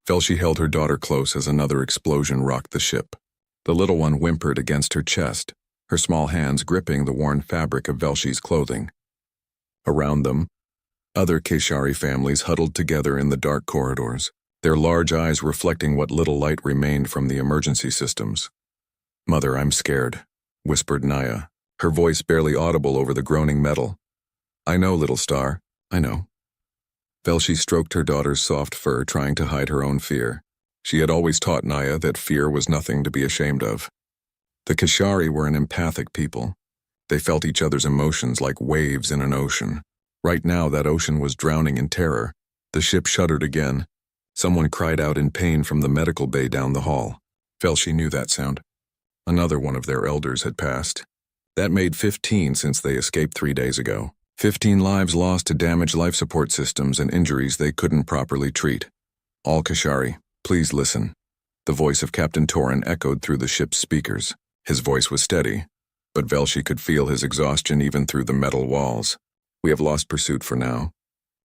Velshi held her daughter close as another explosion rocked the ship. The little one whimpered against her chest, her small hands gripping the worn fabric of Velshi's clothing. Around them, other Keshari families huddled together in the dark corridors, their large eyes reflecting what little light remained from the emergency systems. "Mother, I'm scared," whispered Naya, her voice barely audible over the groaning metal. "I know, little star, I know." Velshi stroked her daughter's soft fur, trying to hide her own fear. She had always taught Naya that fear was nothing to be ashamed of. The Keshari were an empathic people. They felt each other's emotions like waves in an ocean. Right now, that ocean was drowning in terror. The ship shuddered again. Someone cried out in pain from the medical bay down the hall. Velshi knew that sound. Another one of their elders had passed. That made 15 since they escaped 3 days ago. 15 lives lost to damaged life support systems and injuries they couldn't properly treat. "All Keshari, please listen." The voice of Captain Torin echoed through the ship's speakers. His voice was steady, but Velshi could feel his exhaustion even through the metal walls. "We have lost pursuit for now.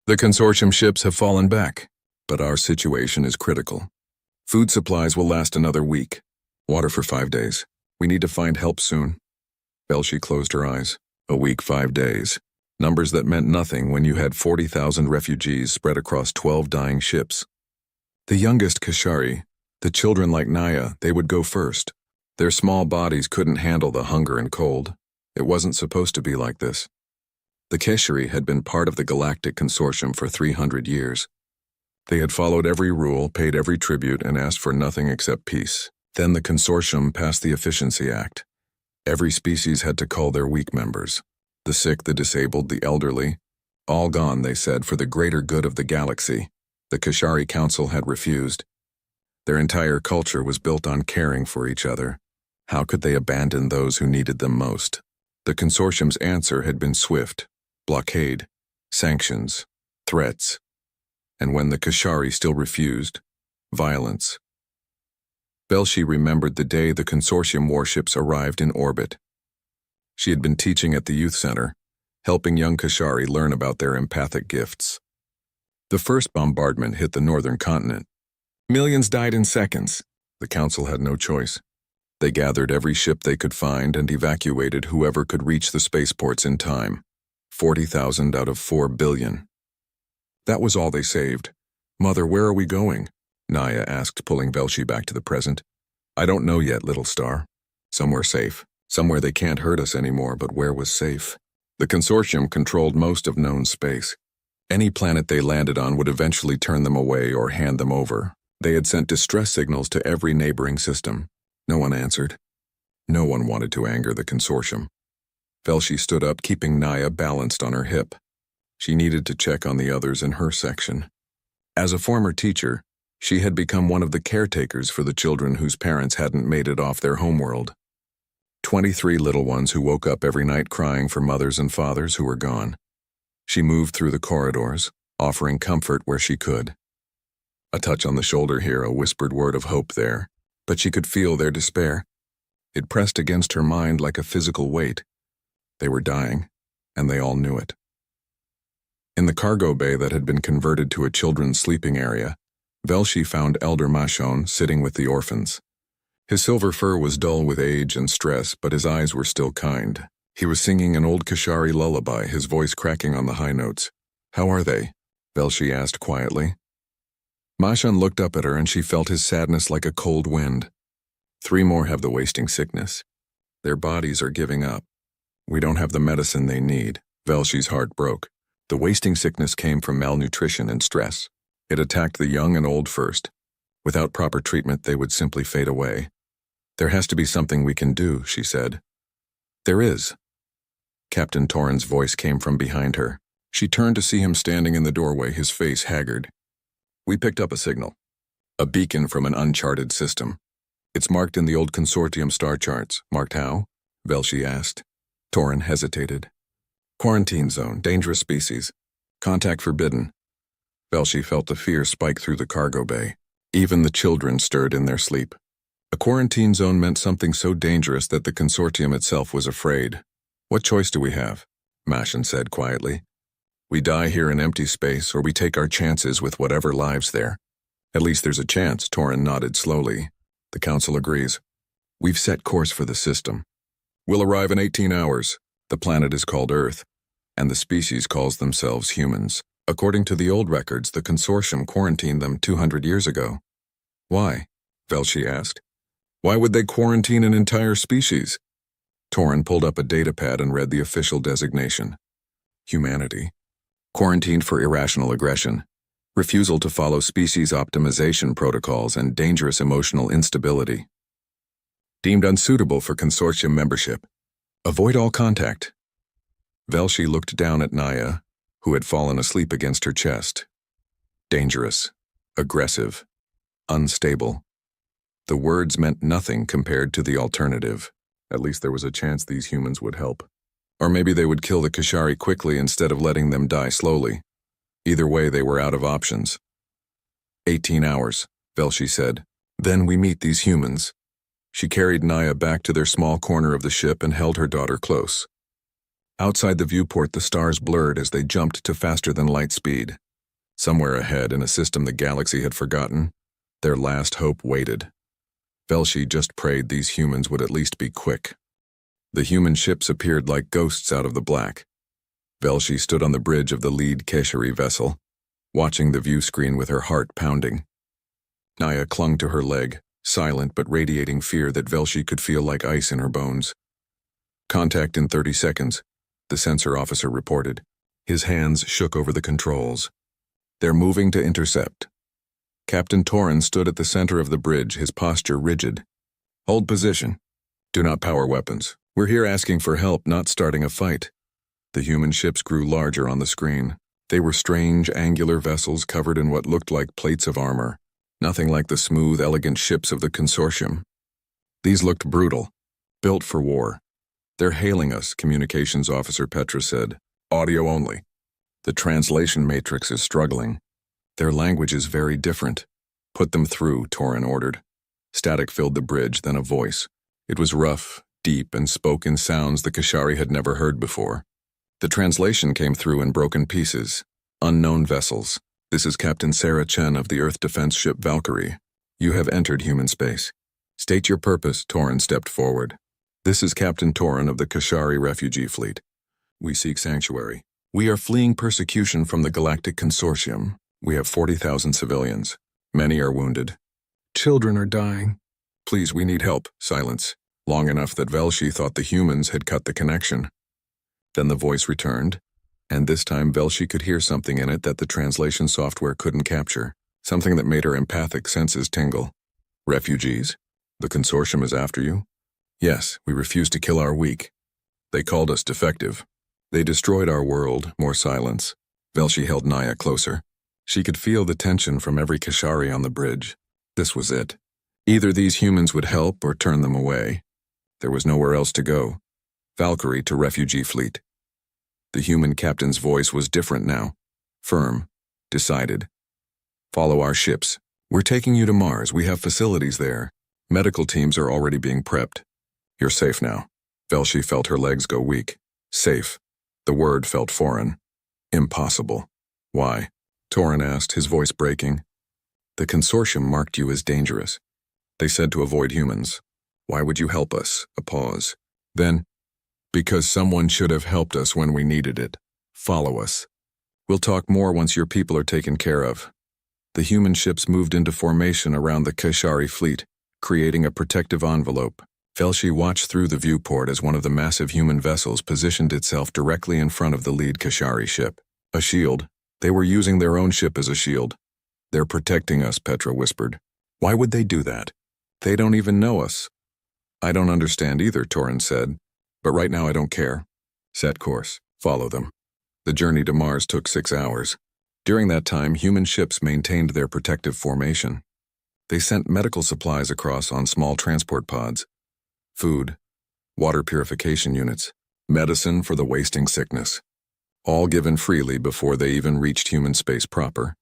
The consortium ships have fallen back, but our situation is critical. Food supplies will last another week. Water for 5 days. We need to find help soon." Velshi closed her eyes. A week, 5 days. Numbers that meant nothing when you had 40,000 refugees spread across 12 dying ships. The youngest Keshari, the children like Naya, they would go first. Their small bodies couldn't handle the hunger and cold. It wasn't supposed to be like this. The Keshari had been part of the Galactic Consortium for 300 years. They had followed every rule, paid every tribute, and asked for nothing except peace. Then the Consortium passed the Efficiency Act. Every species had to cull their weak members. The sick, the disabled, the elderly. All gone, they said, for the greater good of the galaxy. The Keshari Council had refused. Their entire culture was built on caring for each other. How could they abandon those who needed them most? The Consortium's answer had been swift. Blockade, sanctions, threats. And when the Keshari still refused, violence. Velshi remembered the day the Consortium warships arrived in orbit. She had been teaching at the youth center, helping young Keshari learn about their empathic gifts. The first bombardment hit the northern continent. Millions died in seconds. The council had no choice. They gathered every ship they could find and evacuated whoever could reach the spaceports in time. 40,000 out of 4 billion. That was all they saved. "Mother, where are we going?" Naya asked, pulling Velshi back to the present. "I don't know yet, little star. Somewhere safe. Somewhere they can't hurt us anymore, but where was safe?" The Consortium controlled most of known space. Any planet they landed on would eventually turn them away or hand them over. They had sent distress signals to every neighboring system. No one answered. No one wanted to anger the Consortium. Velshi stood up, keeping Naya balanced on her hip. She needed to check on the others in her section. As a former teacher, she had become one of the caretakers for the children whose parents hadn't made it off their homeworld. 23 little ones who woke up every night crying for mothers and fathers who were gone. She moved through the corridors, offering comfort where she could. A touch on the shoulder here, a whispered word of hope there, but she could feel their despair. It pressed against her mind like a physical weight. They were dying, and they all knew it. In the cargo bay that had been converted to a children's sleeping area, Velshi found Elder Mashon sitting with the orphans. His silver fur was dull with age and stress, but his eyes were still kind. He was singing an old Keshari lullaby, his voice cracking on the high notes. "How are they?" Velshi asked quietly. Mashon looked up at her, and she felt his sadness like a cold wind. 3 more have the wasting sickness. Their bodies are giving up. We don't have the medicine they need." Velshi's heart broke. The wasting sickness came from malnutrition and stress. It attacked the young and old first. Without proper treatment, they would simply fade away. "There has to be something we can do," she said. "There is." Captain Torin's voice came from behind her. She turned to see him standing in the doorway, his face haggard. "We picked up a signal. A beacon from an uncharted system. It's marked in the old Consortium star charts." "Marked how?" Velshi asked. Torin hesitated. "Quarantine zone, dangerous species. Contact forbidden." Velshi felt the fear spike through the cargo bay. Even the children stirred in their sleep. A quarantine zone meant something so dangerous that the Consortium itself was afraid. "What choice do we have?" Mashon said quietly. "We die here in empty space, or we take our chances with whatever lives there." At least there's a chance, Torin nodded slowly. The council agrees. We've set course for the system. We'll arrive in 18 hours. The planet is called Earth, and the species calls themselves humans. According to the old records, the consortium quarantined them 200 years ago. Why? Velshi asked. Why would they quarantine an entire species? Torin pulled up a datapad and read the official designation. Humanity. Quarantined for irrational aggression, refusal to follow species optimization protocols, and dangerous emotional instability. Deemed unsuitable for consortium membership. Avoid all contact. Velshi looked down at Naya, who had fallen asleep against her chest. Dangerous, aggressive, unstable. The words meant nothing compared to the alternative. At least there was a chance these humans would help. Or maybe they would kill the Kashari quickly instead of letting them die slowly. Either way, they were out of options. 18 hours, Velshi said. Then we meet these humans. She carried Naya back to their small corner of the ship and held her daughter close. Outside the viewport, the stars blurred as they jumped to faster-than-light speed. Somewhere ahead, in a system the galaxy had forgotten, their last hope waited. Velshi just prayed these humans would at least be quick. The human ships appeared like ghosts out of the black. Velshi stood on the bridge of the lead Keshari vessel, watching the view screen with her heart pounding. Naya clung to her leg, silent but radiating fear that Velshi could feel like ice in her bones. Contact in 30 seconds, the sensor officer reported. His hands shook over the controls. They're moving to intercept. Captain Torin stood at the center of the bridge, his posture rigid. Hold position. Do not power weapons. We're here asking for help, not starting a fight. The human ships grew larger on the screen. They were strange, angular vessels covered in what looked like plates of armor. Nothing like the smooth, elegant ships of the consortium. These looked brutal, built for war. They're hailing us, communications officer Petra said. Audio only. The translation matrix is struggling. Their language is very different. Put them through, Torin ordered. Static filled the bridge, then a voice. It was rough, deep, and spoke in sounds the Kashari had never heard before. The translation came through in broken pieces. Unknown vessels. This is Captain Sarah Chen of the Earth defense ship Valkyrie. You have entered human space. State your purpose, Torin stepped forward. This is Captain Torin of the Kashari refugee fleet. We seek sanctuary. We are fleeing persecution from the Galactic Consortium. We have 40,000 civilians. Many are wounded. Children are dying. Please, we need help. Silence. Long enough that Velshi thought the humans had cut the connection. Then the voice returned, and this time Velshi could hear something in it that the translation software couldn't capture, something that made her empathic senses tingle. Refugees? The consortium is after you? Yes, we refused to kill our weak. They called us defective. They destroyed our world. More silence. Velshi held Naya closer. She could feel the tension from every Kashari on the bridge. This was it. Either these humans would help or turn them away. There was nowhere else to go. Valkyrie to refugee fleet. The human captain's voice was different now. Firm. Decided. Follow our ships. We're taking you to Mars. We have facilities there. Medical teams are already being prepped. You're safe now. Velshi felt her legs go weak. Safe. The word felt foreign. Impossible. Why? Torin asked, his voice breaking. The consortium marked you as dangerous. They said to avoid humans. Why would you help us? A pause. Then, because someone should have helped us when we needed it. Follow us. We'll talk more once your people are taken care of. The human ships moved into formation around the Kashari fleet, creating a protective envelope. Velshi watched through the viewport as one of the massive human vessels positioned itself directly in front of the lead Kashari ship. A shield. They were using their own ship as a shield. They're protecting us, Petra whispered. Why would they do that? They don't even know us. I don't understand either, Torin said. But right now I don't care. Set course. Follow them. The journey to Mars took 6 hours. During that time, human ships maintained their protective formation. They sent medical supplies across on small transport pods. Food, water purification units, medicine for the wasting sickness. All given freely before they even reached human space proper.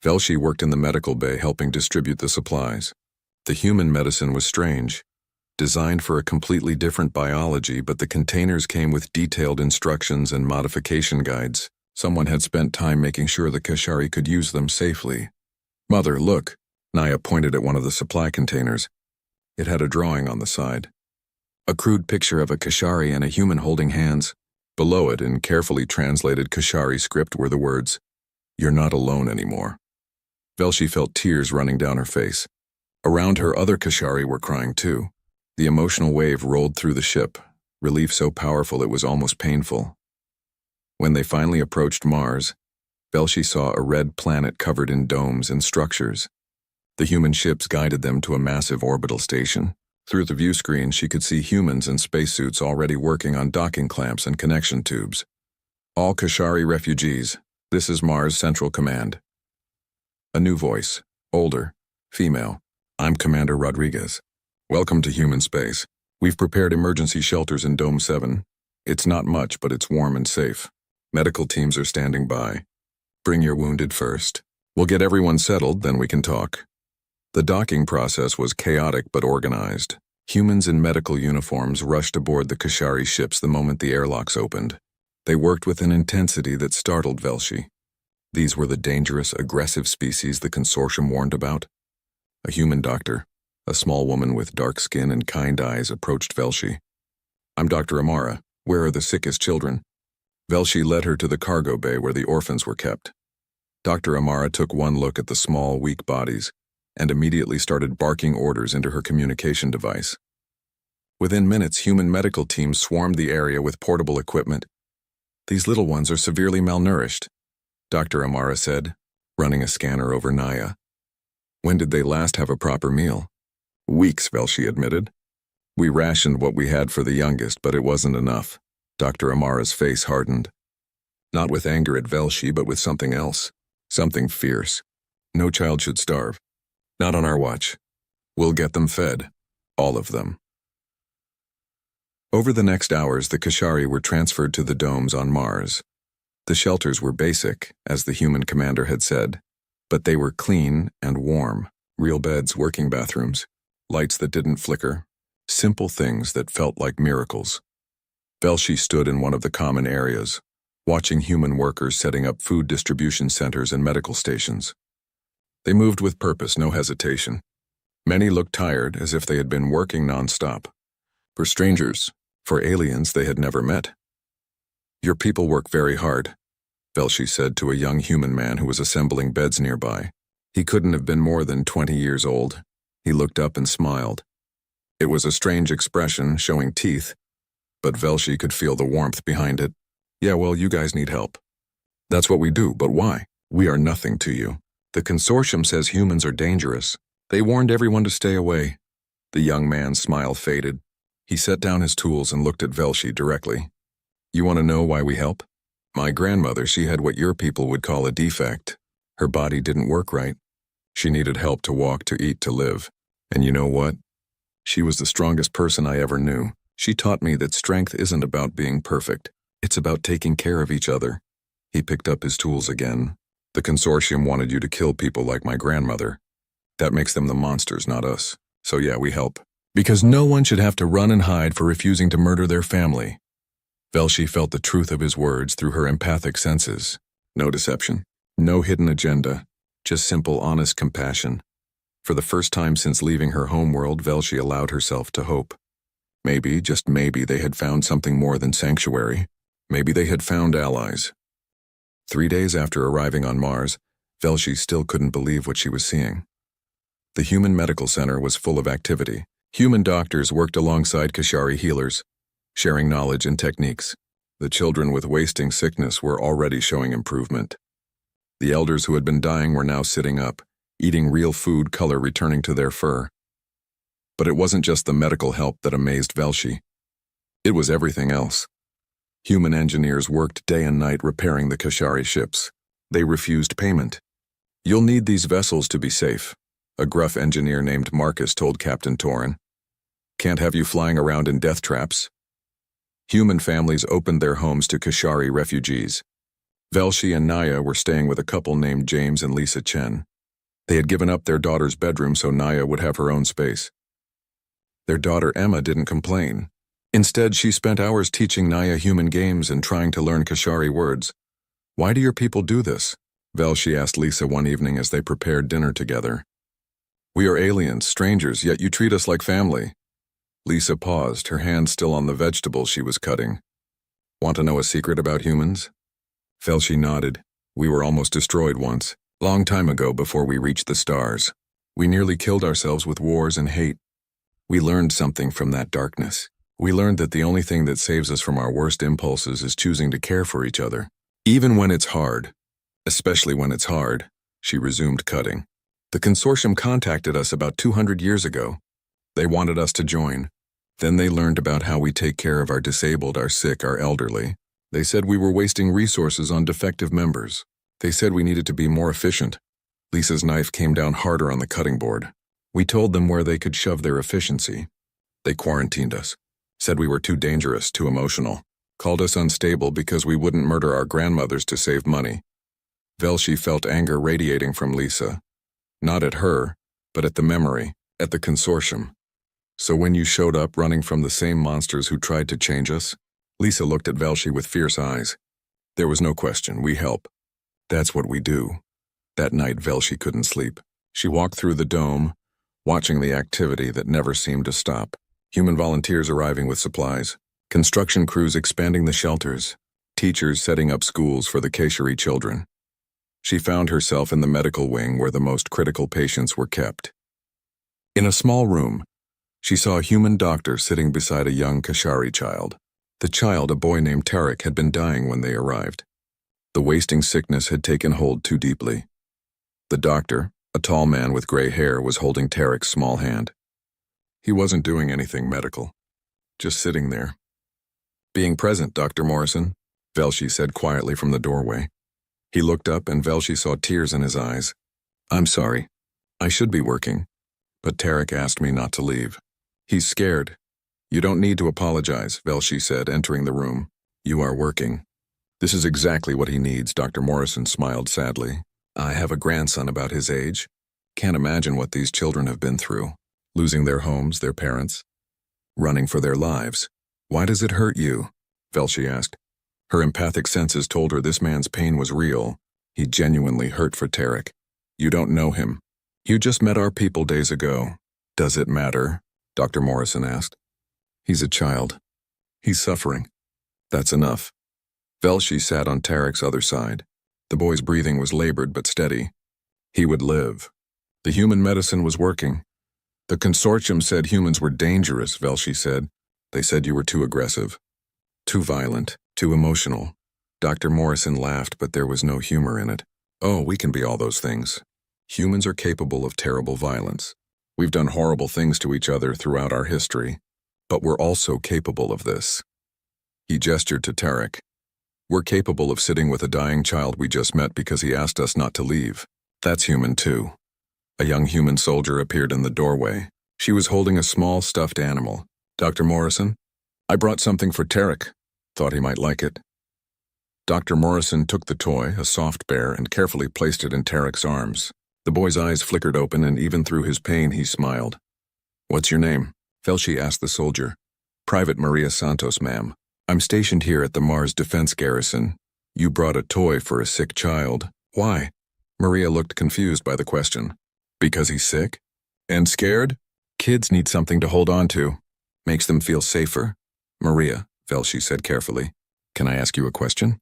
Velshi worked in the medical bay helping distribute the supplies. The human medicine was strange. Designed for a completely different biology, but the containers came with detailed instructions and modification guides. Someone had spent time making sure the Kashari could use them safely. Mother, look. Naya pointed at one of the supply containers. It had a drawing on the side. A crude picture of a Kashari and a human holding hands. Below it, in carefully translated Kashari script, were the words, "You're not alone anymore." Velshi felt tears running down her face. Around her, other Kashari were crying too. The emotional wave rolled through the ship, relief so powerful it was almost painful. When they finally approached Mars, Velshi saw a red planet covered in domes and structures. The human ships guided them to a massive orbital station. Through the view screen, she could see humans in spacesuits already working on docking clamps and connection tubes. "All Kashari refugees, this is Mars Central Command." A new voice, older, female. "I'm Commander Rodriguez. Welcome to human space. We've prepared emergency shelters in Dome 7. It's not much, but it's warm and safe. Medical teams are standing by. Bring your wounded first. We'll get everyone settled, then we can talk." The docking process was chaotic but organized. Humans in medical uniforms rushed aboard the Kashari ships the moment the airlocks opened. They worked with an intensity that startled Velshi. These were the dangerous, aggressive species the consortium warned about. A human doctor, a small woman with dark skin and kind eyes, approached Velshi. "I'm Dr. Amara. Where are the sickest children?" Velshi led her to the cargo bay where the orphans were kept. Dr. Amara took one look at the small, weak bodies and immediately started barking orders into her communication device. Within minutes, human medical teams swarmed the area with portable equipment. "These little ones are severely malnourished," Dr. Amara said, running a scanner over Naya. "When did they last have a proper meal?" "Weeks," Velshi admitted. "We rationed what we had for the youngest, but it wasn't enough." Dr. Amara's face hardened. Not with anger at Velshi, but with something else. Something fierce. "No child should starve. Not on our watch. We'll get them fed. All of them." Over the next hours, the Kashari were transferred to the domes on Mars. The shelters were basic, as the human commander had said, but they were clean and warm. Real beds, working bathrooms, lights that didn't flicker, simple things that felt like miracles. Velshi stood in one of the common areas, watching human workers setting up food distribution centers and medical stations. They moved with purpose, no hesitation. Many looked tired, as if they had been working nonstop. For strangers, for aliens they had never met. "Your people work very hard," Velshi said to a young human man who was assembling beds nearby. He couldn't have been more than 20 years old. He looked up and smiled. It was a strange expression, showing teeth, but Velshi could feel the warmth behind it. "Yeah, well, you guys need help." "That's what we do, but why? We are nothing to you. The consortium says humans are dangerous. They warned everyone to stay away." The young man's smile faded. He set down his tools and looked at Velshi directly. "You want to know why we help? My grandmother, she had what your people would call a defect. Her body didn't work right. She needed help to walk, to eat, to live. And you know what? She was the strongest person I ever knew. She taught me that strength isn't about being perfect. It's about taking care of each other." He picked up his tools again. "The consortium wanted you to kill people like my grandmother. That makes them the monsters, not us. So yeah, we help. Because no one should have to run and hide for refusing to murder their family." Velshi felt the truth of his words through her empathic senses. No deception. No hidden agenda. Just simple, honest compassion. For the first time since leaving her homeworld, Velshi allowed herself to hope. Maybe, just maybe, they had found something more than sanctuary. Maybe they had found allies. 3 days after arriving on Mars, Velshi still couldn't believe what she was seeing. The human medical center was full of activity. Human doctors worked alongside Kashari healers, sharing knowledge and techniques. The children with wasting sickness were already showing improvement. The elders who had been dying were now sitting up, eating real food, color returning to their fur. But it wasn't just the medical help that amazed Velshi. It was everything else. Human engineers worked day and night repairing the Kashari ships. They refused payment. "You'll need these vessels to be safe," a gruff engineer named Marcus told Captain Torin. "Can't have you flying around in death traps." Human families opened their homes to Kashari refugees. Velshi and Naya were staying with a couple named James and Lisa Chen. They had given up their daughter's bedroom so Naya would have her own space. Their daughter Emma didn't complain. Instead, she spent hours teaching Naya human games and trying to learn Kashari words. "Why do your people do this?" Velshi asked Lisa one evening as they prepared dinner together. We are aliens, strangers, yet you treat us like family. Lisa paused, her hand still on the vegetables she was cutting. Want to know a secret about humans? Velshi nodded. We were almost destroyed once, long time ago before we reached the stars. We nearly killed ourselves with wars and hate. We learned something from that darkness. We learned that the only thing that saves us from our worst impulses is choosing to care for each other. Even when it's hard. Especially when it's hard, she resumed cutting. The consortium contacted us about 200 years ago. They wanted us to join. Then they learned about how we take care of our disabled, our sick, our elderly. They said we were wasting resources on defective members. They said we needed to be more efficient. Lisa's knife came down harder on the cutting board. We told them where they could shove their efficiency. They quarantined us. Said we were too dangerous, too emotional. Called us unstable because we wouldn't murder our grandmothers to save money. Velshi felt anger radiating from Lisa. Not at her, but at the memory, at the consortium. So when you showed up running from the same monsters who tried to change us? Lisa looked at Velshi with fierce eyes. There was no question, we help. That's what we do. That night Velshi couldn't sleep. She walked through the dome, watching the activity that never seemed to stop. Human volunteers arriving with supplies, construction crews expanding the shelters, teachers setting up schools for the Keshari children. She found herself in the medical wing where the most critical patients were kept. In a small room, she saw a human doctor sitting beside a young Keshari child. The child, a boy named Tarek, had been dying when they arrived. The wasting sickness had taken hold too deeply. The doctor, a tall man with gray hair, was holding Tarek's small hand. He wasn't doing anything medical, just sitting there. Being present, Dr. Morrison, Velshi said quietly from the doorway. He looked up and Velshi saw tears in his eyes. I'm sorry. I should be working. But Tarek asked me not to leave. He's scared. You don't need to apologize, Velshi said, entering the room. You are working. This is exactly what he needs, Dr. Morrison smiled sadly. I have a grandson about his age. Can't imagine what these children have been through. Losing their homes, their parents. Running for their lives. Why does it hurt you? Velshi asked. Her empathic senses told her this man's pain was real. He genuinely hurt for Tarek. You don't know him. You just met our people days ago. Does it matter? Dr. Morrison asked. He's a child. He's suffering. That's enough. Velshi sat on Tarek's other side. The boy's breathing was labored but steady. He would live. The human medicine was working. The consortium said humans were dangerous, Velshi said. They said you were too aggressive. Too violent. Too emotional. Dr. Morrison laughed, but there was no humor in it. Oh, we can be all those things. Humans are capable of terrible violence. We've done horrible things to each other throughout our history. But we're also capable of this. He gestured to Tarek. We're capable of sitting with a dying child we just met because he asked us not to leave. That's human too. A young human soldier appeared in the doorway. She was holding a small stuffed animal. Dr. Morrison? I brought something for Tarek. Thought he might like it. Dr. Morrison took the toy, a soft bear, and carefully placed it in Tarek's arms. The boy's eyes flickered open, and even through his pain he smiled. What's your name? Velshi asked the soldier. Private Maria Santos, ma'am. I'm stationed here at the Mars Defense Garrison. You brought a toy for a sick child. Why? Maria looked confused by the question. Because he's sick? And scared? Kids need something to hold on to. Makes them feel safer. Maria, Velshi said carefully. Can I ask you a question?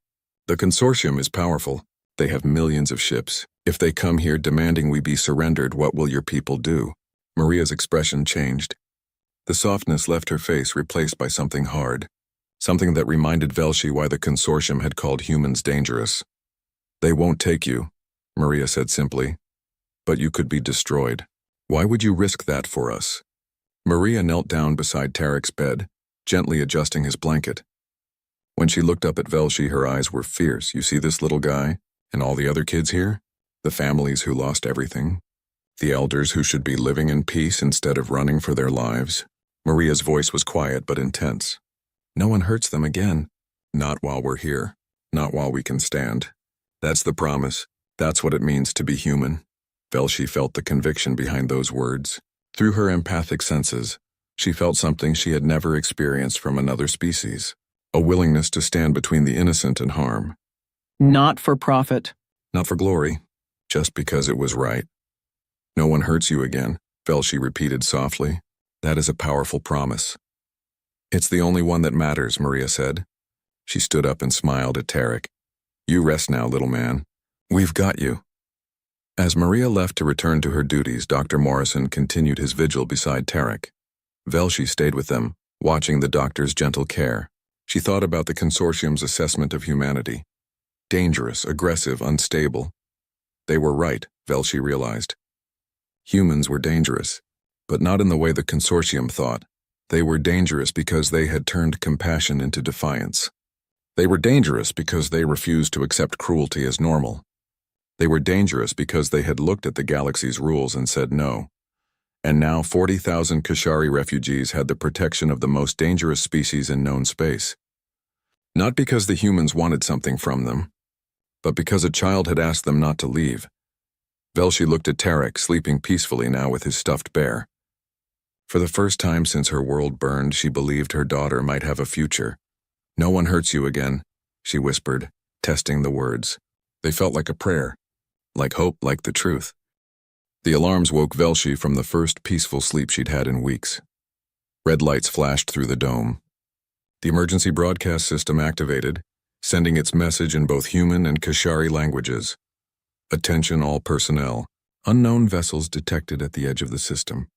The consortium is powerful. They have millions of ships. If they come here demanding we be surrendered, what will your people do? Maria's expression changed. The softness left her face, replaced by something hard. Something that reminded Velshi why the consortium had called humans dangerous. They won't take you, Maria said simply. But you could be destroyed. Why would you risk that for us? Maria knelt down beside Tarek's bed, gently adjusting his blanket. When she looked up at Velshi, her eyes were fierce. You see this little guy? And all the other kids here? The families who lost everything? The elders who should be living in peace instead of running for their lives? Maria's voice was quiet but intense. No one hurts them again. Not while we're here. Not while we can stand. That's the promise. That's what it means to be human. Velshi felt the conviction behind those words. Through her empathic senses, she felt something she had never experienced from another species. A willingness to stand between the innocent and harm. Not for profit. Not for glory, just because it was right. No one hurts you again, Velshi repeated softly. That is a powerful promise. It's the only one that matters, Maria said. She stood up and smiled at Tarek. You rest now, little man. We've got you. As Maria left to return to her duties, Dr. Morrison continued his vigil beside Tarek. Velshi stayed with them, watching the doctor's gentle care. She thought about the consortium's assessment of humanity. Dangerous, aggressive, unstable. They were right, Velshi realized. Humans were dangerous, but not in the way the consortium thought. They were dangerous because they had turned compassion into defiance. They were dangerous because they refused to accept cruelty as normal. They were dangerous because they had looked at the galaxy's rules and said no. And now 40,000 Kashari refugees had the protection of the most dangerous species in known space. Not because the humans wanted something from them, but because a child had asked them not to leave. Velshi looked at Tarek, sleeping peacefully now with his stuffed bear. For the first time since her world burned, she believed her daughter might have a future. No one hurts you again, she whispered, testing the words. They felt like a prayer, like hope, like the truth. The alarms woke Velshi from the first peaceful sleep she'd had in weeks. Red lights flashed through the dome. The emergency broadcast system activated, sending its message in both human and Kashari languages. Attention all personnel. Unknown vessels detected at the edge of the system.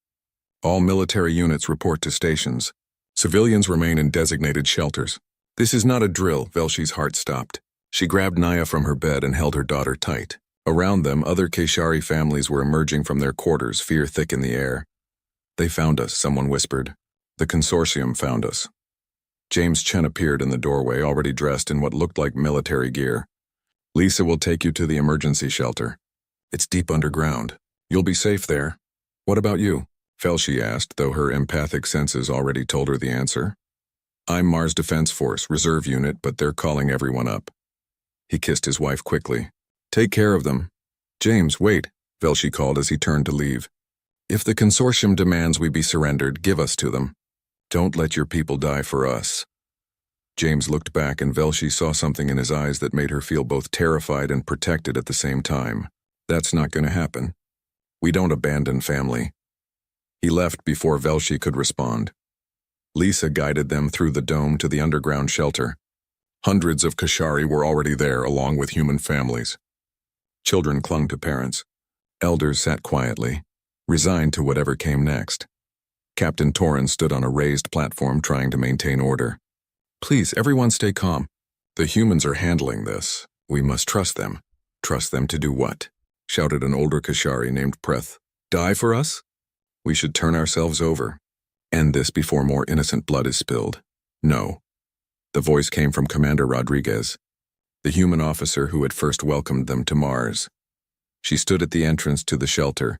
All military units report to stations. Civilians remain in designated shelters. This is not a drill, Velshi's heart stopped. She grabbed Naya from her bed and held her daughter tight. Around them, other Kashari families were emerging from their quarters, fear thick in the air. They found us, someone whispered. The consortium found us. James Chen appeared in the doorway, already dressed in what looked like military gear. Lisa will take you to the emergency shelter. It's deep underground. You'll be safe there. What about you? Velshi asked, though her empathic senses already told her the answer. I'm Mars Defense Force, reserve unit, but they're calling everyone up. He kissed his wife quickly. Take care of them. James, wait, Velshi called as he turned to leave. If the consortium demands we be surrendered, give us to them. Don't let your people die for us. James looked back and Velshi saw something in his eyes that made her feel both terrified and protected at the same time. That's not going to happen. We don't abandon family. He left before Velshi could respond. Lisa guided them through the dome to the underground shelter. Hundreds of Kashari were already there, along with human families. Children clung to parents. Elders sat quietly, resigned to whatever came next. Captain Torrens stood on a raised platform trying to maintain order. Please, everyone stay calm. The humans are handling this. We must trust them. Trust them to do what? Shouted an older Kashari named Preth. Die for us? We should turn ourselves over. End this before more innocent blood is spilled. No. The voice came from Commander Rodriguez, the human officer who had first welcomed them to Mars. She stood at the entrance to the shelter,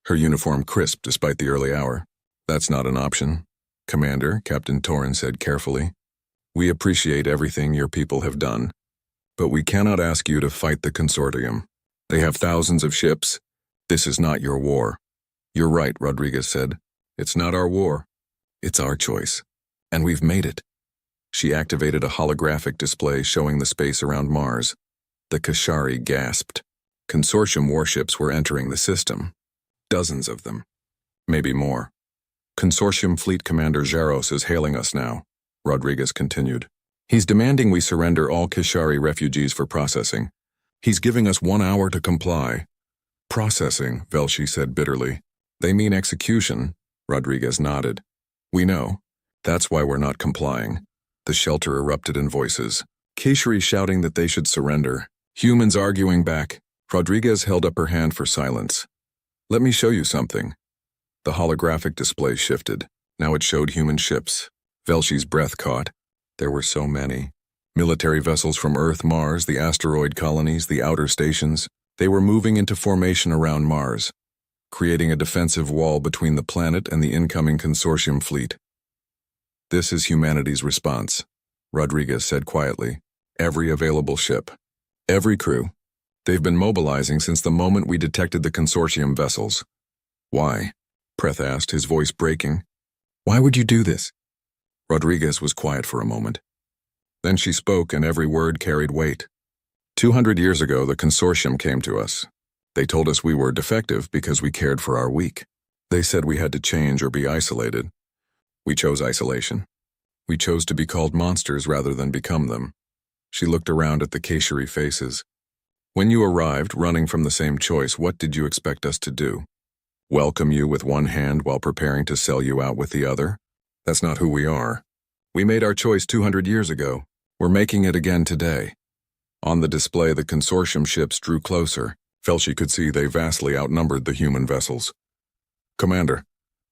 her uniform crisp despite the early hour. That's not an option, Commander, Captain Torrens said carefully. We appreciate everything your people have done, but we cannot ask you to fight the consortium. They have thousands of ships. This is not your war. You're right, Rodriguez said. It's not our war. It's our choice. And we've made it. She activated a holographic display showing the space around Mars. The Kashari gasped. Consortium warships were entering the system. Dozens of them. Maybe more. Consortium Fleet Commander Jaros is hailing us now, Rodriguez continued. He's demanding we surrender all Kashari refugees for processing. He's giving us 1 hour to comply. Processing, Velshi said bitterly. They mean execution, Rodriguez nodded. We know. That's why we're not complying. The shelter erupted in voices. Kashari shouting that they should surrender. Humans arguing back. Rodriguez held up her hand for silence. Let me show you something. The holographic display shifted. Now it showed human ships. Velshi's breath caught. There were so many. Military vessels from Earth, Mars, the asteroid colonies, the outer stations. They were moving into formation around Mars, creating a defensive wall between the planet and the incoming consortium fleet. This is humanity's response, Rodriguez said quietly. Every available ship. Every crew. They've been mobilizing since the moment we detected the consortium vessels. Why? Preth asked, his voice breaking. Why would you do this? Rodriguez was quiet for a moment. Then she spoke and every word carried weight. 200 years ago, the consortium came to us. They told us we were defective because we cared for our weak. They said we had to change or be isolated. We chose isolation. We chose to be called monsters rather than become them. She looked around at the Keshari faces. When you arrived, running from the same choice, what did you expect us to do? Welcome you with one hand while preparing to sell you out with the other? That's not who we are. We made our choice 200 years ago. We're making it again today. On the display, the consortium ships drew closer. Velshi could see they vastly outnumbered the human vessels. Commander,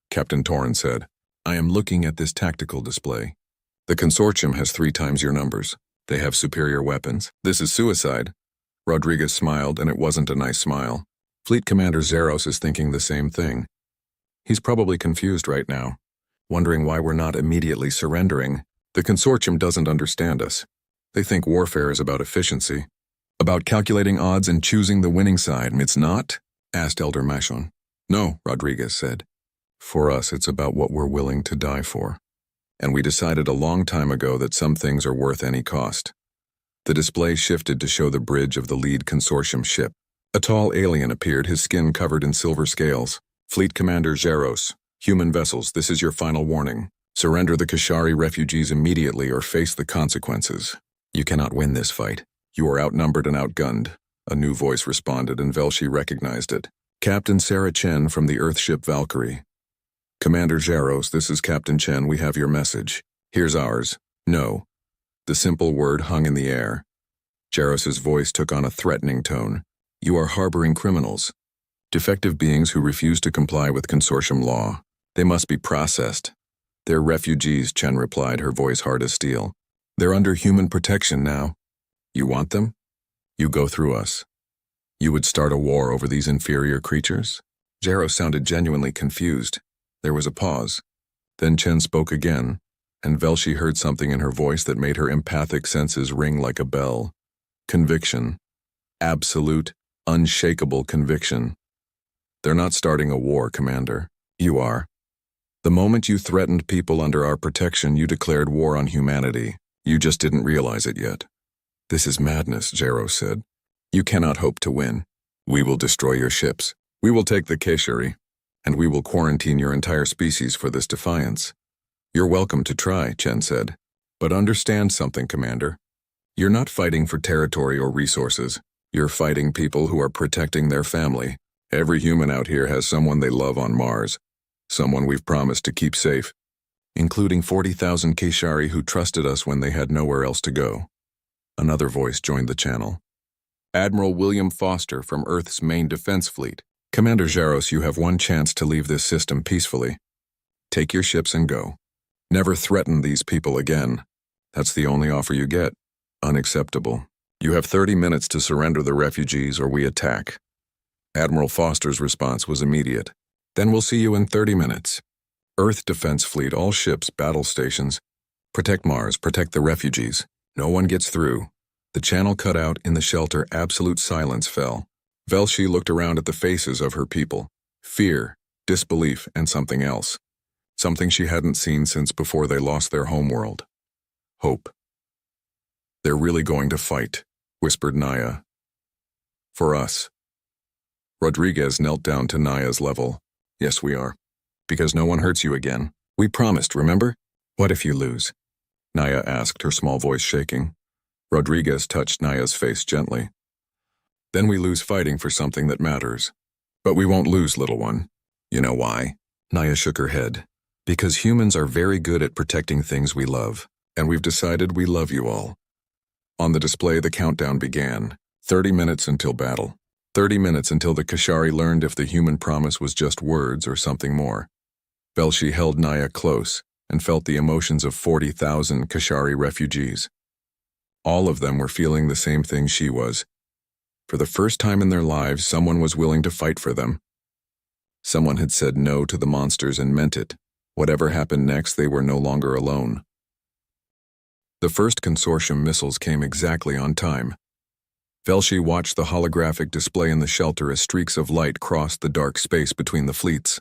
Captain Torrin said, I am looking at this tactical display. The consortium has 3 times your numbers. They have superior weapons. This is suicide. Rodriguez smiled, and it wasn't a nice smile. Fleet Commander Zeros is thinking the same thing. He's probably confused right now, wondering why we're not immediately surrendering. The consortium doesn't understand us. They think warfare is about efficiency, about calculating odds and choosing the winning side. It's not? Asked Elder Mashon. No, Rodriguez said. For us, it's about what we're willing to die for. And we decided a long time ago that some things are worth any cost. The display shifted to show the bridge of the lead consortium ship. A tall alien appeared, his skin covered in silver scales. Fleet Commander Zeros, human vessels, this is your final warning. Surrender the Keshari refugees immediately or face the consequences. You cannot win this fight. You are outnumbered and outgunned. A new voice responded, and Velshi recognized it. Captain Sarah Chen from the Earthship Valkyrie. Commander Zeros, this is Captain Chen. We have your message. Here's ours. No. The simple word hung in the air. Jeros's voice took on a threatening tone. You are harboring criminals. Defective beings who refuse to comply with consortium law. They must be processed. They're refugees, Chen replied, her voice hard as steel. They're under human protection now. You want them? You go through us. You would start a war over these inferior creatures? Zeros sounded genuinely confused. There was a pause. Then Chen spoke again, and Velshi heard something in her voice that made her empathic senses ring like a bell. Conviction. Absolute, unshakable conviction. They're not starting a war, Commander. You are. The moment you threatened people under our protection, you declared war on humanity. You just didn't realize it yet. This is madness, Zeros said. You cannot hope to win. We will destroy your ships. We will take the Keshari, and we will quarantine your entire species for this defiance. You're welcome to try, Chen said. But understand something, Commander. You're not fighting for territory or resources. You're fighting people who are protecting their family. Every human out here has someone they love on Mars, someone we've promised to keep safe, including 40,000 Keshari who trusted us when they had nowhere else to go. Another voice joined the channel. Admiral William Foster from Earth's main defense fleet. Commander Zeros, you have one chance to leave this system peacefully. Take your ships and go. Never threaten these people again. That's the only offer you get. Unacceptable. You have 30 minutes to surrender the refugees or we attack. Admiral Foster's response was immediate. Then we'll see you in 30 minutes. Earth Defense Fleet, all ships, battle stations. Protect Mars, protect the refugees. No one gets through. The channel cut out. In the shelter, absolute silence fell. Velshi looked around at the faces of her people. Fear, disbelief, and something else. Something she hadn't seen since before they lost their homeworld. Hope. They're really going to fight, whispered Naya. For us. Rodriguez knelt down to Naya's level. Yes, we are. Because no one hurts you again. We promised, remember? What if you lose? Naya asked, her small voice shaking. Rodriguez touched Naya's face gently. Then we lose fighting for something that matters. But we won't lose, little one. You know why? Naya shook her head. Because humans are very good at protecting things we love. And we've decided we love you all. On the display, the countdown began. 30 minutes until battle. 30 minutes until the Keshari learned if the human promise was just words or something more. Velshi held Naya close and felt the emotions of 40,000 Keshari refugees. All of them were feeling the same thing she was. For the first time in their lives, someone was willing to fight for them. Someone had said no to the monsters and meant it. Whatever happened next, they were no longer alone. The first consortium missiles came exactly on time. Velshi watched the holographic display in the shelter as streaks of light crossed the dark space between the fleets.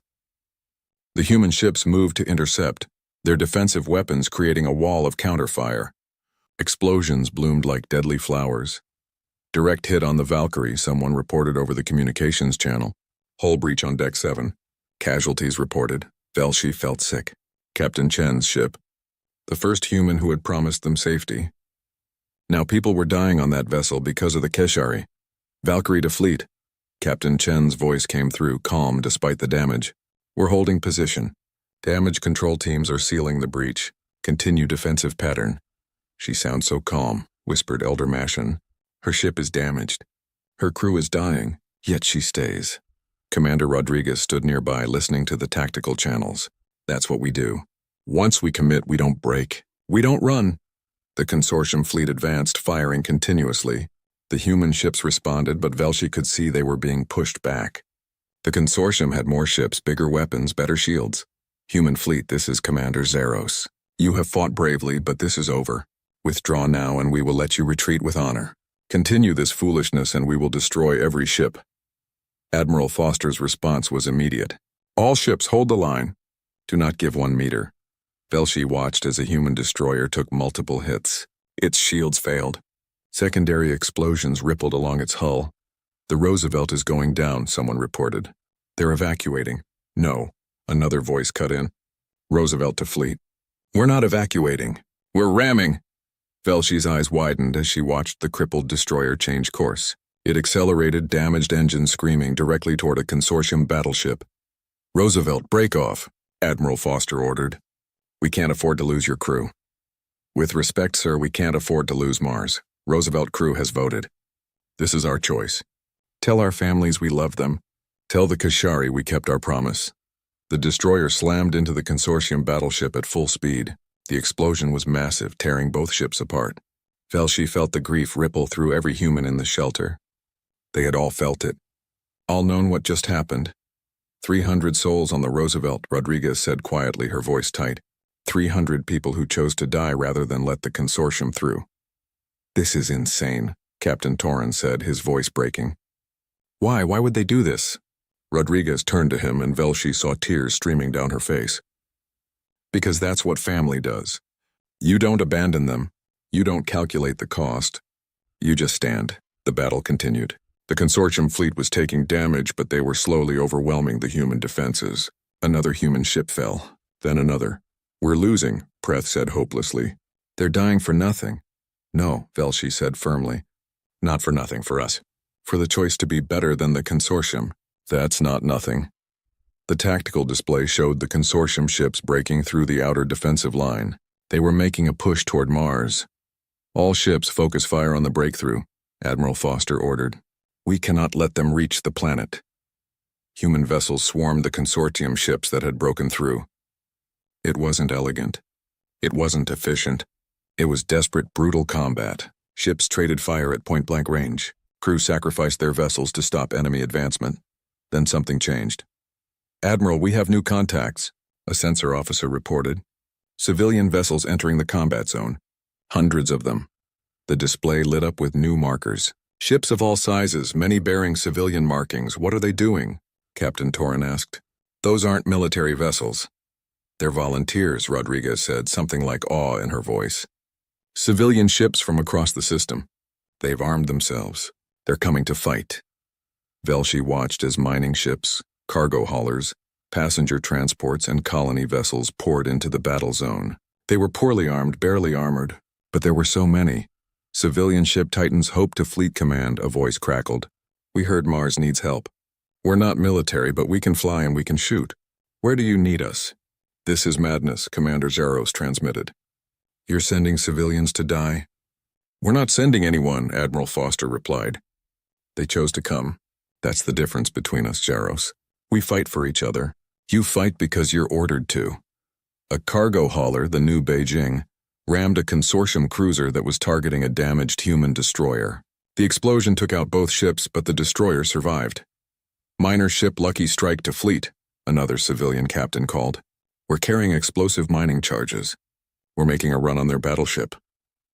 The human ships moved to intercept, their defensive weapons creating a wall of counterfire. Explosions bloomed like deadly flowers. Direct hit on the Valkyrie, someone reported over the communications channel. Hull breach on Deck 7. Casualties reported. Velshi felt sick. Captain Chen's ship. The first human who had promised them safety. Now people were dying on that vessel because of the Keshari. Valkyrie to fleet. Captain Chen's voice came through, calm despite the damage. We're holding position. Damage control teams are sealing the breach. Continue defensive pattern. She sounds so calm, whispered Elder Mashin. Her ship is damaged. Her crew is dying, yet she stays. Commander Rodriguez stood nearby, listening to the tactical channels. That's what we do. Once we commit, we don't break. We don't run. The consortium fleet advanced, firing continuously. The human ships responded, but Velshi could see they were being pushed back. The consortium had more ships, bigger weapons, better shields. Human fleet, this is Commander Zeros. You have fought bravely, but this is over. Withdraw now and we will let you retreat with honor. Continue this foolishness and we will destroy every ship. Admiral Foster's response was immediate. All ships, hold the line. Do not give 1 meter. Velshi watched as a human destroyer took multiple hits. Its shields failed. Secondary explosions rippled along its hull. The Roosevelt is going down, someone reported. They're evacuating. No, another voice cut in. Roosevelt to fleet. We're not evacuating. We're ramming. Velshi's eyes widened as she watched the crippled destroyer change course. It accelerated, damaged engines screaming directly toward a consortium battleship. Roosevelt, break off, Admiral Foster ordered. We can't afford to lose your crew. With respect, sir, we can't afford to lose Mars. Roosevelt crew has voted. This is our choice. Tell our families we love them. Tell the Keshari we kept our promise. The destroyer slammed into the consortium battleship at full speed. The explosion was massive, tearing both ships apart. Velshi felt the grief ripple through every human in the shelter. They had all felt it. All known what just happened. 300 souls on the Roosevelt, Rodriguez said quietly, her voice tight. 300 people who chose to die rather than let the consortium through. This is insane, Captain Torren said, his voice breaking. Why would they do this? Rodriguez turned to him and Velshi saw tears streaming down her face. Because that's what family does. You don't abandon them. You don't calculate the cost. You just stand. The battle continued. The consortium fleet was taking damage, but they were slowly overwhelming the human defenses. Another human ship fell. Then another. We're losing, Preth said hopelessly. They're dying for nothing. No, Velshi said firmly. Not for nothing for us. For the choice to be better than the consortium. That's not nothing. The tactical display showed the consortium ships breaking through the outer defensive line. They were making a push toward Mars. All ships focus fire on the breakthrough, Admiral Foster ordered. We cannot let them reach the planet. Human vessels swarmed the consortium ships that had broken through. It wasn't elegant. It wasn't efficient. It was desperate, brutal combat. Ships traded fire at point-blank range. Crew sacrificed their vessels to stop enemy advancement. Then something changed. Admiral, we have new contacts, a sensor officer reported. Civilian vessels entering the combat zone. Hundreds of them. The display lit up with new markers. Ships of all sizes, many bearing civilian markings. What are they doing? Captain Torren asked. Those aren't military vessels. They're volunteers, Rodriguez said, something like awe in her voice. Civilian ships from across the system. They've armed themselves. They're coming to fight. Velshi watched as mining ships, cargo haulers, passenger transports, and colony vessels poured into the battle zone. They were poorly armed, barely armored, but there were so many. Civilian ship Titans hoped to fleet command, a voice crackled. We heard Mars needs help. We're not military, but we can fly and we can shoot. Where do you need us? This is madness, Commander Zeros transmitted. You're sending civilians to die? We're not sending anyone, Admiral Foster replied. They chose to come. That's the difference between us, Zeros. We fight for each other. You fight because you're ordered to. A cargo hauler, the new Beijing, rammed a consortium cruiser that was targeting a damaged human destroyer. The explosion took out both ships, but the destroyer survived. Miner ship Lucky Strike to fleet, another civilian captain called. We're carrying explosive mining charges. We're making a run on their battleship.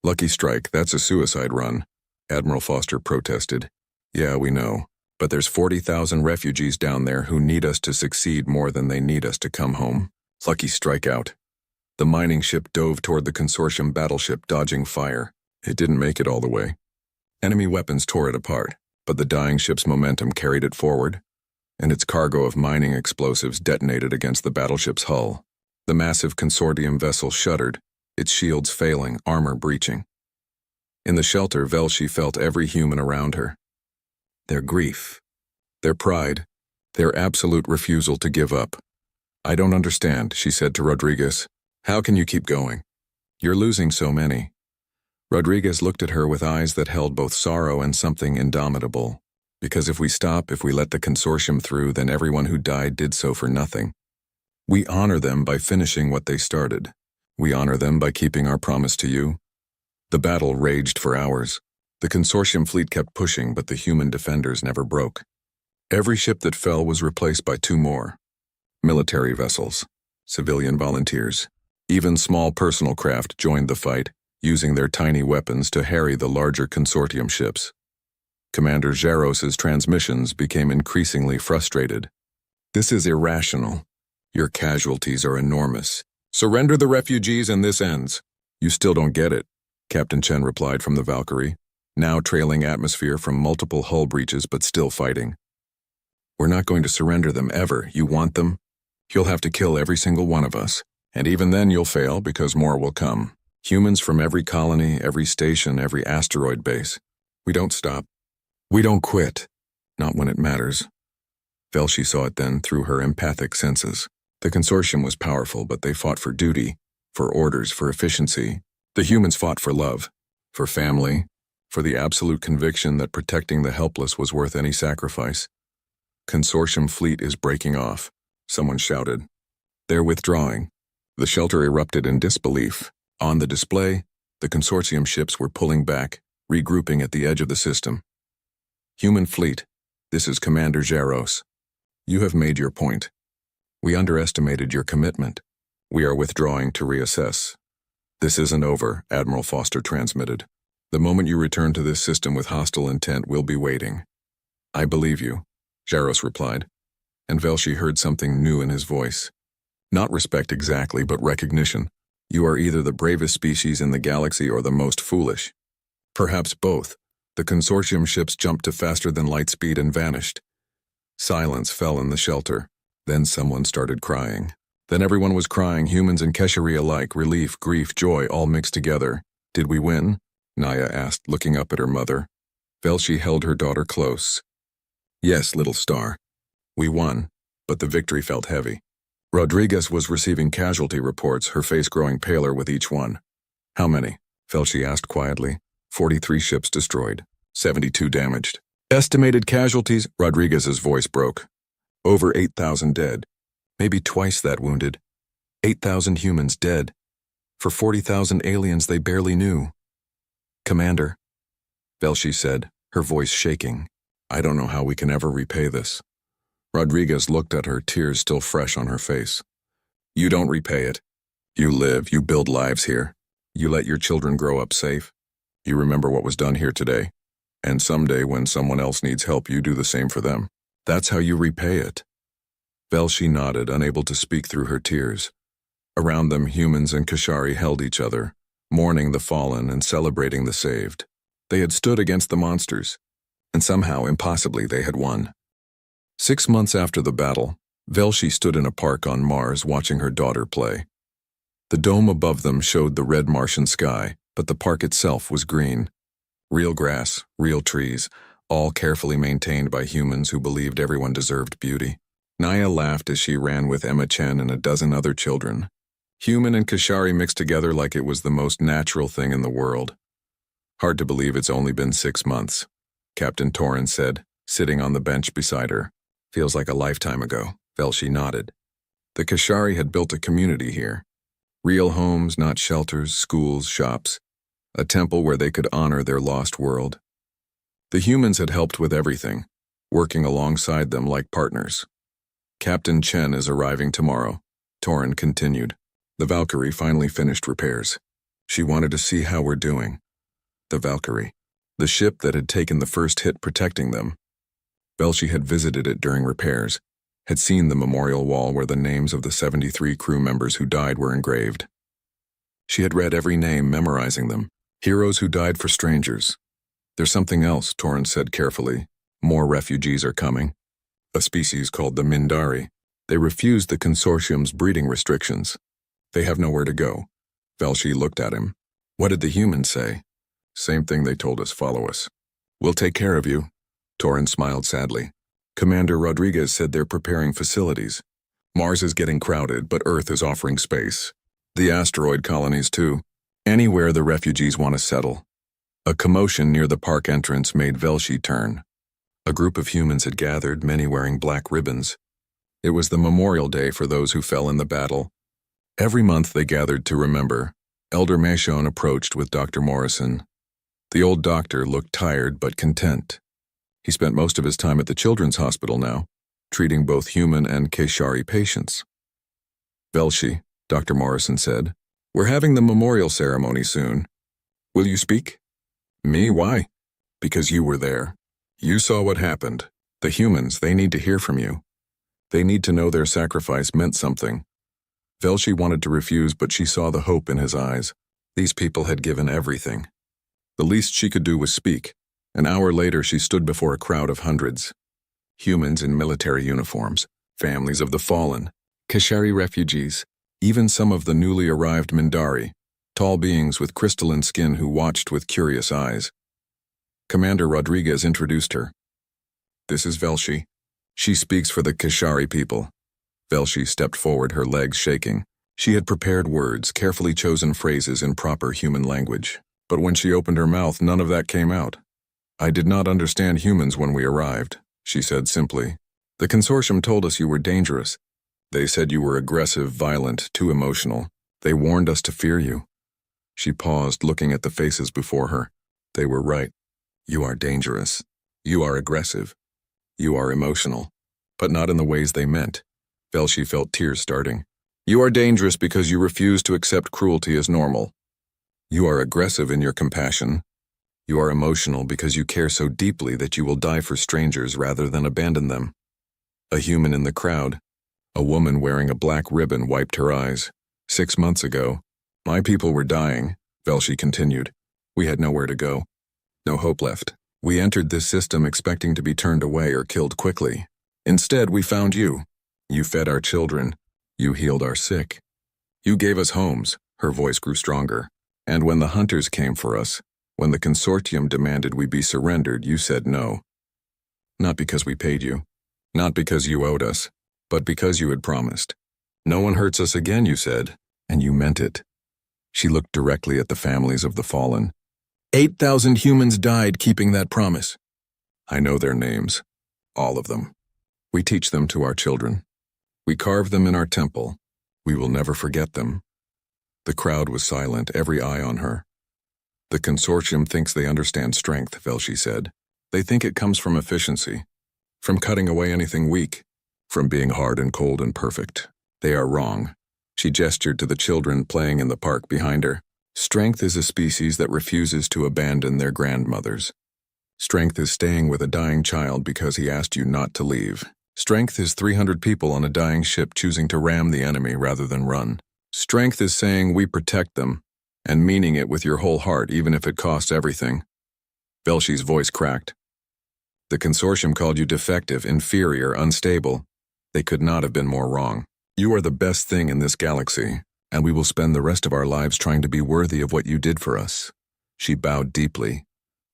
Lucky Strike, that's a suicide run, Admiral Foster protested. Yeah, we know. But there's 40,000 refugees down there who need us to succeed more than they need us to come home. Lucky Strike out. The mining ship dove toward the consortium battleship, dodging fire. It didn't make it all the way. Enemy weapons tore it apart, but the dying ship's momentum carried it forward, and its cargo of mining explosives detonated against the battleship's hull. The massive consortium vessel shuddered, its shields failing, armor breaching. In the shelter, Velshi felt every human around her. Their grief, their pride, their absolute refusal to give up. "I don't understand," she said to Rodriguez. "How can you keep going? You're losing so many." Rodriguez looked at her with eyes that held both sorrow and something indomitable. "Because if we stop, if we let the consortium through, then everyone who died did so for nothing. We honor them by finishing what they started. We honor them by keeping our promise to you." The battle raged for hours. The consortium fleet kept pushing, but the human defenders never broke. Every ship that fell was replaced by 2 more. Military vessels, civilian volunteers, even small personal craft joined the fight, using their tiny weapons to harry the larger consortium ships. Commander Jaros's transmissions became increasingly frustrated. "This is irrational. Your casualties are enormous. Surrender the refugees and this ends." "You still don't get it," Captain Chen replied from the Valkyrie, now trailing atmosphere from multiple hull breaches but still fighting. "We're not going to surrender them ever. You want them? You'll have to kill every single one of us. And even then you'll fail because more will come. Humans from every colony, every station, every asteroid base. We don't stop. We don't quit. Not when it matters." Velshi saw it then through her empathic senses. The consortium was powerful, but they fought for duty, for orders, for efficiency. The humans fought for love, for family, for the absolute conviction that protecting the helpless was worth any sacrifice. "Consortium fleet is breaking off," someone shouted. "They're withdrawing." The shelter erupted in disbelief. On the display, the consortium ships were pulling back, regrouping at the edge of the system. "Human fleet, this is Commander Jaros. You have made your point. We underestimated your commitment. We are withdrawing to reassess." "This isn't over," Admiral Foster transmitted. "The moment you return to this system with hostile intent, we'll be waiting." "I believe you," Jaros replied, and Velshi heard something new in his voice. Not respect exactly, but recognition. "You are either the bravest species in the galaxy or the most foolish." "Perhaps both." The consortium ships jumped to faster than light speed and vanished. Silence fell in the shelter. Then someone started crying. Then everyone was crying, humans and Keshari alike, relief, grief, joy, all mixed together. "Did we win?" Naya asked, looking up at her mother. Velshi held her daughter close. "Yes, little star. We won," but the victory felt heavy. Rodriguez was receiving casualty reports, her face growing paler with each one. "How many?" Velshi asked quietly. 43 ships destroyed, 72 damaged. "Estimated casualties," Rodriguez's voice broke. "Over 8,000 dead. Maybe twice that wounded. 8,000 humans dead. For 40,000 aliens they barely knew." "Commander," Velshi said, her voice shaking, "I don't know how we can ever repay this." Rodriguez looked at her, tears still fresh on her face. "You don't repay it. You live, you build lives here. You let your children grow up safe. You remember what was done here today. And someday when someone else needs help, you do the same for them. That's how you repay it." Velshi nodded, unable to speak through her tears. Around them, humans and Keshari held each other, mourning the fallen and celebrating the saved. They had stood against the monsters, and somehow, impossibly, they had won. 6 months after the battle, Velshi stood in a park on Mars watching her daughter play. The dome above them showed the red Martian sky, but the park itself was green. Real grass, real trees, all carefully maintained by humans who believed everyone deserved beauty. Naya laughed as she ran with Emma Chen and a dozen other children. Human and Keshari mixed together like it was the most natural thing in the world. "Hard to believe it's only been 6 months," Captain Torrin said, sitting on the bench beside her. "Feels like a lifetime ago," Velshi nodded. The Keshari had built a community here. Real homes, not shelters, schools, shops. A temple where they could honor their lost world. The humans had helped with everything, working alongside them like partners. "Captain Chen is arriving tomorrow," Torrin continued. "The Valkyrie finally finished repairs. She wanted to see how we're doing." The Valkyrie, the ship that had taken the first hit protecting them. Velshi had visited it during repairs, had seen the memorial wall where the names of the 73 crew members who died were engraved. She had read every name, memorizing them. Heroes who died for strangers. There's something else, Torrance said carefully. More refugees are coming. A species called the Mindari. They refused the consortium's breeding restrictions. They have nowhere to go. Velshi looked at him. What did the humans say? Same thing they told us, follow us. We'll take care of you. Torrance smiled sadly. Commander Rodriguez said they're preparing facilities. Mars is getting crowded, but Earth is offering space. The asteroid colonies, too. Anywhere the refugees want to settle. A commotion near the park entrance made Velshi turn. A group of humans had gathered, many wearing black ribbons. It was the memorial day for those who fell in the battle. Every month they gathered to remember. Elder Meshon approached with Dr. Morrison. The old doctor looked tired but content. He spent most of his time at the children's hospital now, treating both human and Keshari patients. Velshi, Dr. Morrison said, we're having the memorial ceremony soon. Will you speak? Me, why? Because you were there. You saw what happened. The humans, they need to hear from you. They need to know their sacrifice meant something. Velshi wanted to refuse, but she saw the hope in his eyes. These people had given everything. The least she could do was speak. An hour later, she stood before a crowd of hundreds. Humans in military uniforms, families of the fallen, Keshari refugees, even some of the newly arrived Mindari, tall beings with crystalline skin who watched with curious eyes. Commander Rodriguez introduced her. This is Velshi. She speaks for the Keshari people. Velshi stepped forward, her legs shaking. She had prepared words, carefully chosen phrases in proper human language. But when she opened her mouth, none of that came out. I did not understand humans when we arrived, she said simply. The consortium told us you were dangerous. They said you were aggressive, violent, too emotional. They warned us to fear you. She paused, looking at the faces before her. They were right. You are dangerous. You are aggressive. You are emotional. But not in the ways they meant. Velshi felt tears starting. You are dangerous because you refuse to accept cruelty as normal. You are aggressive in your compassion. You are emotional because you care so deeply that you will die for strangers rather than abandon them. A human in the crowd, a woman wearing a black ribbon, wiped her eyes. 6 months ago, my people were dying, Velshi continued. We had nowhere to go. No hope left. We entered this system expecting to be turned away or killed quickly. Instead, we found you. You fed our children. You healed our sick. You gave us homes. Her voice grew stronger. And when the hunters came for us, when the consortium demanded we be surrendered, you said no. Not because we paid you. Not because you owed us. But because you had promised. No one hurts us again, you said. And you meant it. She looked directly at the families of the fallen. 8,000 humans died keeping that promise. I know their names. All of them. We teach them to our children. We carve them in our temple. We will never forget them. The crowd was silent, every eye on her. The consortium thinks they understand strength, Velshi said. They think it comes from efficiency, from cutting away anything weak, from being hard and cold and perfect. They are wrong. She gestured to the children playing in the park behind her. Strength is a species that refuses to abandon their grandmothers. Strength is staying with a dying child because he asked you not to leave. Strength is 300 people on a dying ship choosing to ram the enemy rather than run. Strength is saying we protect them, and meaning it with your whole heart even if it costs everything. Velshi's voice cracked. The consortium called you defective, inferior, unstable. They could not have been more wrong. You are the best thing in this galaxy, and we will spend the rest of our lives trying to be worthy of what you did for us. She bowed deeply,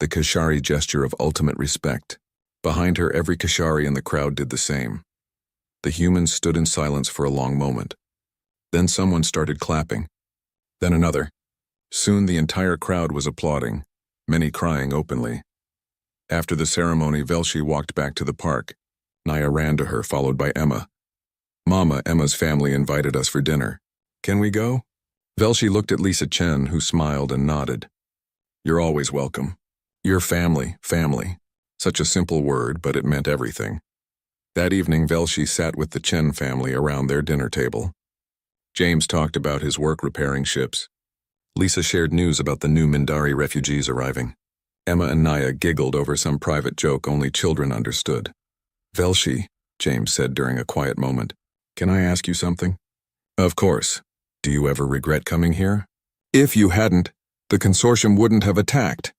the Keshari gesture of ultimate respect. Behind her, every Keshari in the crowd did the same. The humans stood in silence for a long moment. Then someone started clapping. Then another. Soon the entire crowd was applauding, many crying openly. After the ceremony, Velshi walked back to the park. Naya ran to her, followed by Emma. Mama, Emma's family invited us for dinner. Can we go? Velshi looked at Lisa Chen, who smiled and nodded. You're always welcome. Your family, family. Such a simple word, but it meant everything. That evening, Velshi sat with the Chen family around their dinner table. James talked about his work repairing ships. Lisa shared news about the new Mindari refugees arriving. Emma and Naya giggled over some private joke only children understood. Velshi, James said during a quiet moment, can I ask you something? Of course. Do you ever regret coming here? If you hadn't, the consortium wouldn't have attacked.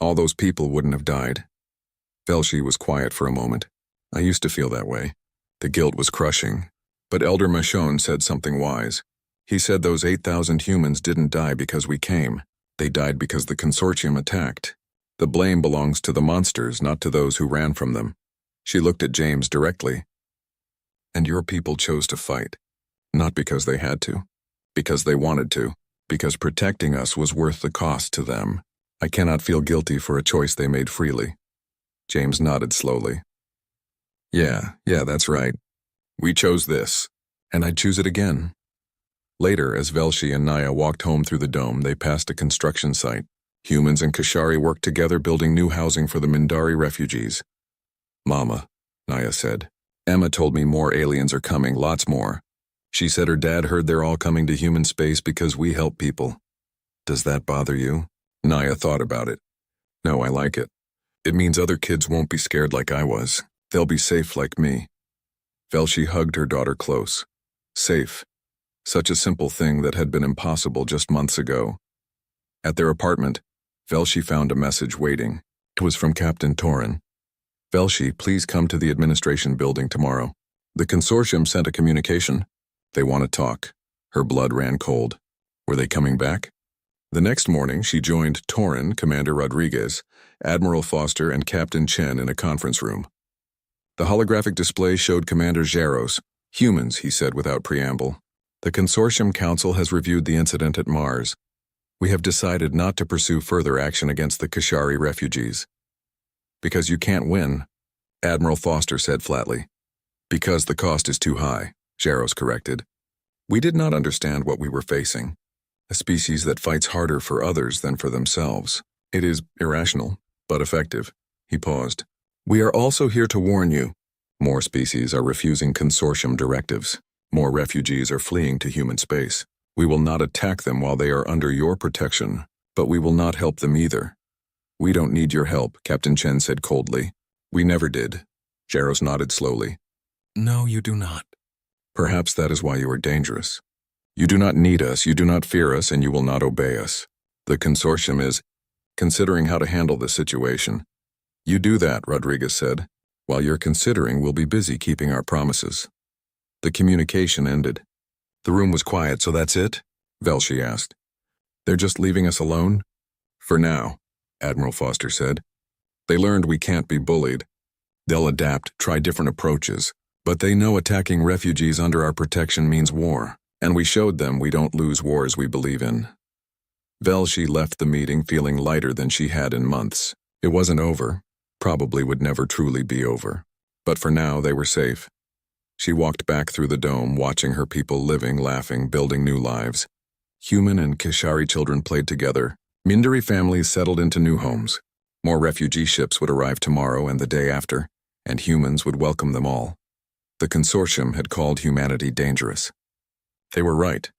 all those people wouldn't have died. Velshi was quiet for a moment. I used to feel that way. The guilt was crushing. But Elder Michonne said something wise. He said those 8,000 humans didn't die because we came. They died because the consortium attacked. The blame belongs to the monsters, not to those who ran from them. She looked at James directly. And your people chose to fight. Not because they had to. Because they wanted to. Because protecting us was worth the cost to them. I cannot feel guilty for a choice they made freely. James nodded slowly. Yeah, that's right. We chose this. And I'd choose it again. Later, as Velshi and Naya walked home through the dome, they passed a construction site. Humans and Kashari worked together building new housing for the Mindari refugees. Mama, Naya said. Emma told me more aliens are coming, lots more. She said her dad heard they're all coming to human space because we help people. Does that bother you? Naya thought about it. No, I like it. It means other kids won't be scared like I was. They'll be safe like me. Velshi hugged her daughter close. Safe. Such a simple thing that had been impossible just months ago. At their apartment, Velshi found a message waiting. It was from Captain Torin. Velshi, please come to the administration building tomorrow. The consortium sent a communication. They want to talk. Her blood ran cold. Were they coming back? The next morning, she joined Torin, Commander Rodriguez, Admiral Foster, and Captain Chen in a conference room. The holographic display showed Commander Jaros. Humans, he said without preamble. The Consortium Council has reviewed the incident at Mars. We have decided not to pursue further action against the Kashari refugees. Because you can't win, Admiral Foster said flatly. Because the cost is too high, Jaros corrected. We did not understand what we were facing. A species that fights harder for others than for themselves. It is irrational, but effective. He paused. We are also here to warn you. More species are refusing consortium directives. More refugees are fleeing to human space. We will not attack them while they are under your protection, but we will not help them either. We don't need your help, Captain Chen said coldly. We never did. Jaros nodded slowly. No, you do not. Perhaps that is why you are dangerous. You do not need us, you do not fear us, and you will not obey us. The consortium is considering how to handle the situation. You do that, Rodriguez said. While you're considering, we'll be busy keeping our promises. The communication ended. The room was quiet, so that's it? Velshi asked. They're just leaving us alone? For now, Admiral Foster said. They learned we can't be bullied. They'll adapt, try different approaches, but they know attacking refugees under our protection means war, and we showed them we don't lose wars we believe in. Velshi left the meeting feeling lighter than she had in months. It wasn't over, probably would never truly be over, but for now they were safe. She walked back through the dome, watching her people living, laughing, building new lives. Human and Kashari children played together. Mindari families settled into new homes. More refugee ships would arrive tomorrow and the day after, and humans would welcome them all. The consortium had called humanity dangerous. They were right.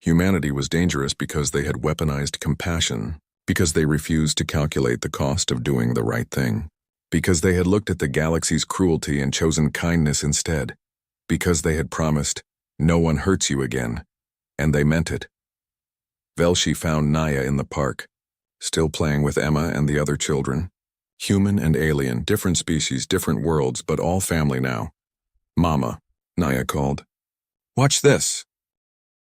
Humanity was dangerous because they had weaponized compassion, because they refused to calculate the cost of doing the right thing, because they had looked at the galaxy's cruelty and chosen kindness instead. Because they had promised, no one hurts you again, and they meant it. Velshi found Naya in the park, still playing with Emma and the other children. Human and alien, different species, different worlds, but all family now. Mama, Naya called. Watch this.